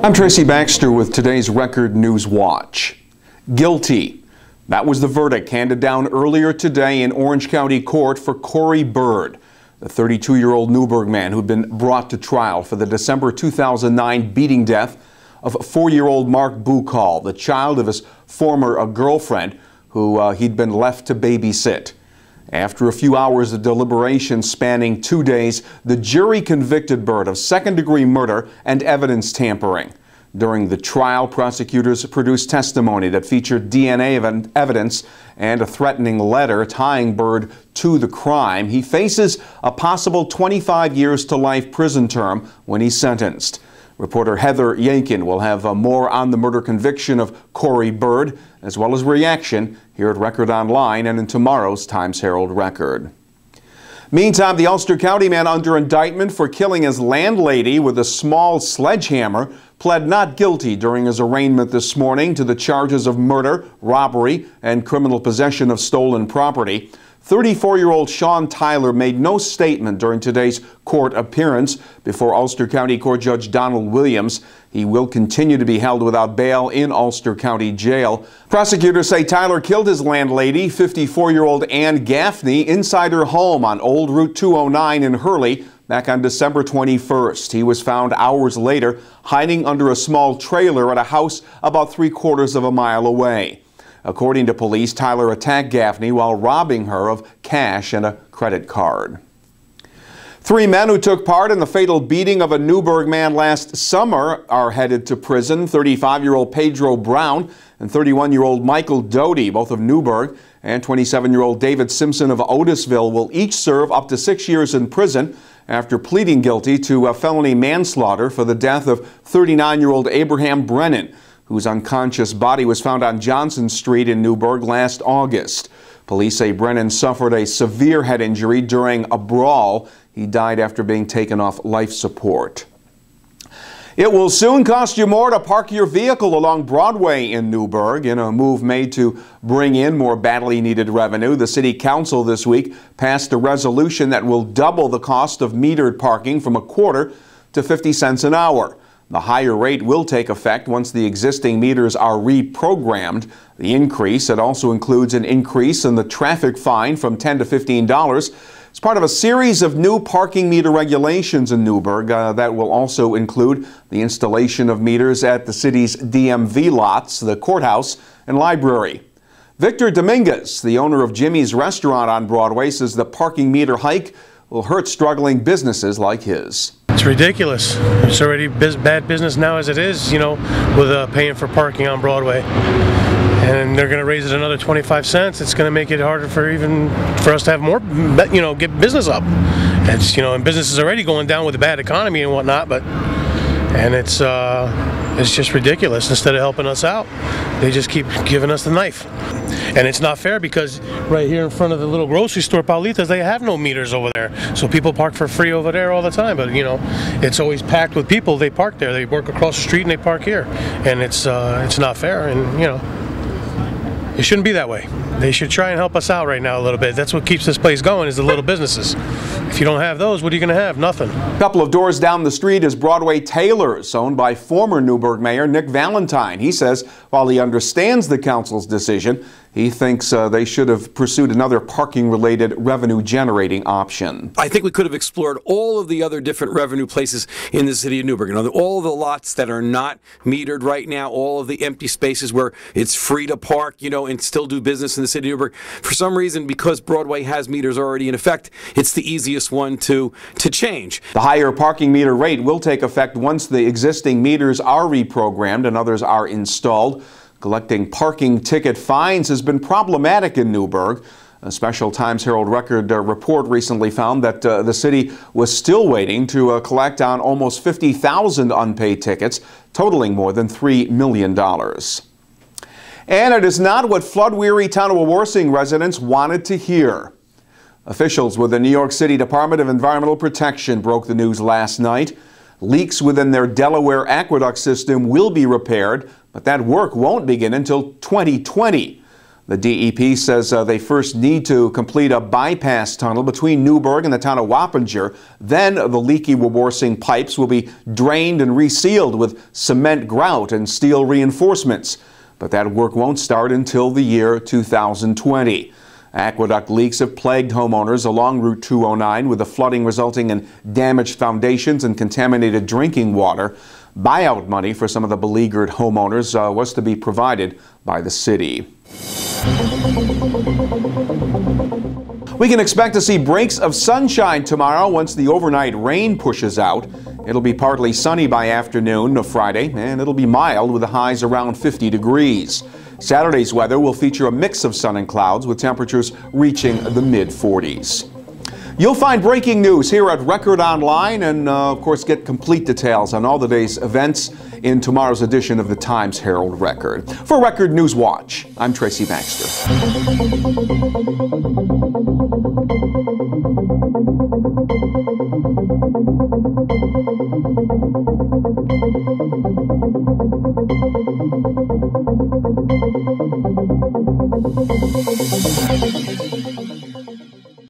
I'm Tracy Baxter with today's Record Newswatch. Guilty. That was the verdict handed down earlier today in Orange County Court for Cory Byrd, the 32-year-old Newburgh man who'd been brought to trial for the December 2009 beating death of 4-year-old Marc Bookal, the child of his former girlfriend who he'd been left to babysit. After a few hours of deliberation spanning 2 days, the jury convicted Byrd of second-degree murder and evidence tampering. During the trial, prosecutors produced testimony that featured DNA evidence and a threatening letter tying Byrd to the crime. He faces a possible 25 years to life prison term when he's sentenced. Reporter Heather Yankin will have more on the murder conviction of Cory Byrd, as well as reaction here at Record Online and in tomorrow's Times-Herald Record. Meantime, the Ulster County man under indictment for killing his landlady with a small sledgehammer pled not guilty during his arraignment this morning to the charges of murder, robbery, and criminal possession of stolen property. 34-year-old Sean Tyler made no statement during today's court appearance before Ulster County Court Judge Donald Williams. He will continue to be held without bail in Ulster County Jail. Prosecutors say Tyler killed his landlady, 54-year-old Ann Gaffney, inside her home on Old Route 209 in Hurley back on December 21st. He was found hours later hiding under a small trailer at a house about 3/4 of a mile away. According to police, Tyler attacked Gaffney while robbing her of cash and a credit card. 3 men who took part in the fatal beating of a Newburgh man last summer are headed to prison. 35-year-old Pedro Brown and 31-year-old Michael Doty, both of Newburgh, and 27-year-old David Simpson of Otisville will each serve up to 6 years in prison after pleading guilty to felony manslaughter for the death of 39-year-old Abraham Brennan, whose unconscious body was found on Johnson Street in Newburgh last August. Police say Brennan suffered a severe head injury during a brawl. He died after being taken off life support. It will soon cost you more to park your vehicle along Broadway in Newburgh. In a move made to bring in more badly needed revenue, the City Council this week passed a resolution that will double the cost of metered parking from $0.25 to 50 cents an hour. The higher rate will take effect once the existing meters are reprogrammed. The increase, it also includes an increase in the traffic fine from $10 to $15. It's part of a series of new parking meter regulations in Newburgh that will also include the installation of meters at the city's DMV lots, the courthouse, and library. Victor Dominguez, the owner of Jimmy's Restaurant on Broadway, says the parking meter hike will hurt struggling businesses like his. It's ridiculous. It's already bad business now as it is, you know, with paying for parking on Broadway. And they're going to raise it another 25 cents. It's going to make it harder for us to have more, you know, get business up. It's, you know, and business is already going down with the bad economy and whatnot, and it's just ridiculous. Instead of helping us out, they just keep giving us the knife. And it's not fair because right here in front of the little grocery store, Paulitas, they have no meters over there. So people park for free over there all the time. But, you know, it's always packed with people. They park there. They work across the street and they park here. And it's not fair. And, you know, it shouldn't be that way. They should try and help us out right now a little bit. That's what keeps this place going, is the little businesses. If you don't have those, what are you going to have? Nothing. A couple of doors down the street is Broadway Tailors, owned by former Newburgh Mayor Nick Valentine. He says while he understands the council's decision, he thinks they should have pursued another parking-related revenue-generating option. I think we could have explored all of the other different revenue places in the city of Newburgh. You know, all the lots that are not metered right now, all of the empty spaces where it's free to park, you know, and still do business in the city of Newburgh. For some reason, because Broadway has meters already in effect, it's the easiest one to change. The higher parking meter rate will take effect once the existing meters are reprogrammed and others are installed. Collecting parking ticket fines has been problematic in Newburgh. A special Times-Herald Record report recently found that the city was still waiting to collect on almost 50,000 unpaid tickets, totaling more than $3 million. And it is not what flood-weary town of Wawarsing residents wanted to hear. Officials with the New York City Department of Environmental Protection broke the news last night. Leaks within their Delaware aqueduct system will be repaired, but that work won't begin until 2020. The DEP says they first need to complete a bypass tunnel between Newburgh and the town of Wappinger. Then the leaky Wawarsing pipes will be drained and resealed with cement grout and steel reinforcements. But that work won't start until the year 2020. Aqueduct leaks have plagued homeowners along Route 209, with the flooding resulting in damaged foundations and contaminated drinking water. Buyout money for some of the beleaguered homeowners was to be provided by the city. We can expect to see breaks of sunshine tomorrow once the overnight rain pushes out. It'll be partly sunny by afternoon of Friday, and it'll be mild with the highs around 50 degrees. Saturday's weather will feature a mix of sun and clouds with temperatures reaching the mid-40s. You'll find breaking news here at Record Online and, of course, get complete details on all the day's events in tomorrow's edition of the Times-Herald Record. For Record Newswatch, I'm Tracy Baxter.